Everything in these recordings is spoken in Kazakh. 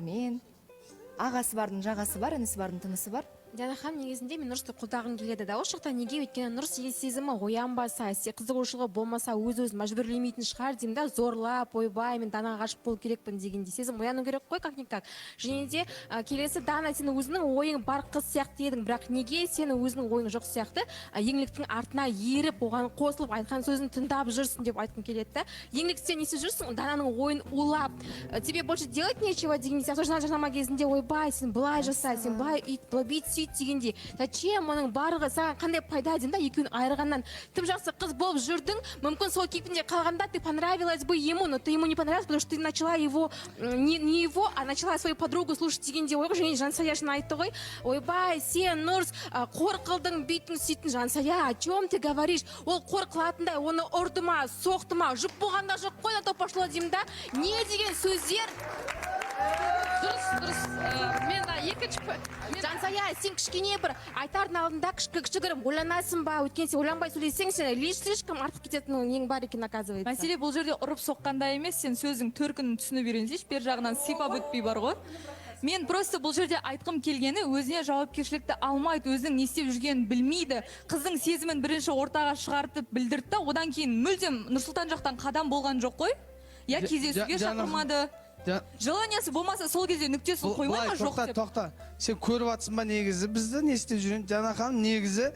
мен ағасы бардың жағасы бар, інісі бардың тынысы бар. Диана ханым, негізінде мен Нұрысты қолдағым келеді да. Осы жақта неге? Өйткені Нұрыс ел сезімі оянбаса, қызығушылығы болмаса, өз-өзін мәжбүрлемейтін шығар деймін да, зорлап, ойбай, мен Данаға ғашық болу керекпін дегенде сезім ояну керек қой, как-никак. Және де келесі Дана, сен өзінің ойың бар қыз сияқты едің, бірақ неге сен өзінің ойың жоқ сияқты еңліктің артына еріп, оған қосылып, айтқан сөзін тыңдап жүрсің деп айтқым келеді да. Еңлік, сен несі жүрсің? Дананың ойын улап, тебе больше делать нечего деген сияқты жарнама кезінде, ойбай, сен былай жаса, сен былай ит, былай бит дегенде, зачем оның барлығы саған қандай пайда деймін да, екеуін айырғаннан. Тым жақсы қыз болып жүрдің, мүмкін сол кейпінде қалғанда ты понравилась бы ему, но ты ему не понравилась, потому что ты начала его, не его, а начала свою подругу слушать дегенде, ойбай, және Жансаяшын айтты ғой, ойбай, сен Нұрс қор қылдың, бейтін сөйтін. Жансая, о чем ты говоришь? Ол қор қылатындай, оны ұрды ма, соқты ма, жұп болғанда жоқ қой, то пошло деймін да. Не деген сөздер? Дұрыс. Мен екінші... Жансая, сен кішкене бір айтардың алдында кішігірім ойланасың ба? Өткен сен ойланбай сөйлесең, сен слишком артық кететін нең бар екен, оказывается. Мәселе бұл жерде ұрып соққанда емес, сен сөздің төркінін түсініп үйренсейші, бер жағынан сипап өтпей бар ғой. Мен просто бұл жерде айтқым келгені, өзіне жауапкершілікті алмайды, өзінің не істеп жүргенін білмейді. Қыздың сезімін бірінші ортаға шығартып білдірді, одан кейін мүлдем Нұрсұлтан жақтан қадам болған жоқ қой. Я кездесуге шақырмады. Желаниясы болмаса сол кезде нүктесін қоймай ма жоқ деп. Тоқта. Сен көріп атсың ба негізі? Бізді не істеп жүрген? Диана ханым, негізі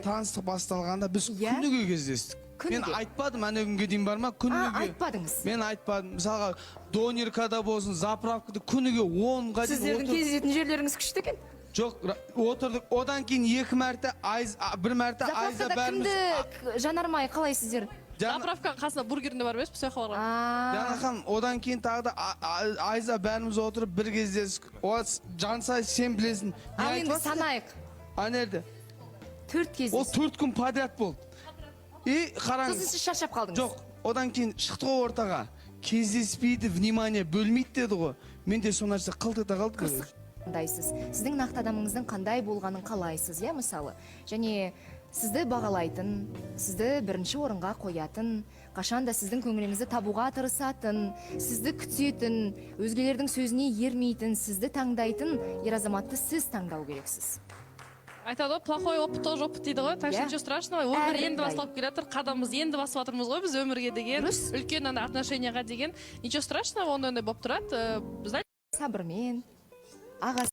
таныстық басталғанда біз күніге кездестік. Мен айтпадым, әне күнге дейін бар ма? Күніге. Айтпадыңыз. Мен айтпадым. Мысалға, донеркада болсын, заправкада күніге 10-ға дейін. Сіздердің кездесетін жерлеріңіз күшті екен? Жоқ, отырдық. Одан кейін 2 мәрте, бір мәрте айза бәріміз. Кімді жанармай қалай сіздер? Заправканың қасына бургерінде бар емес, бұл сөйқа барған. Диана ханым, одан кейін тағы да айза бәріміз отырып бір кездесік. Жансай, сен білесің. Ал енді санайық. Анерді? 4 кездесік. Ол 4 күн подряд болды. И қараңыз. Сосын сіз шаршап қалдыңыз. Жоқ, одан кейін шықты ғой ортаға. Кездеспейді, внимание бөлмейді деді ғой. Мен де сол нәрсе қылт ете қалды. Қандайсыз? Сіздің нақты адамыңыздың қандай болғанын қалайсыз, иә, мысалы? Және сізді бағалайтын, сізді бірінші орынға қоятын, қашанда сіздің көңіліңізді табуға тырысатын, сізді күтетін, өзгелердің сөзіне ермейтін, сізді таңдайтын ер азаматты сіз таңдау керексіз. Айтады ғой, плохой опыт тоже опыт дейді ғой. Так что ничего страшного, өмір енді басталып келе жатыр, қадамымыз енді басып жатырмыз ғой біз өмірге деген, үлкен отношенияға деген. Ничего страшного, ондай болып тұрады. Сабырмен, ағасы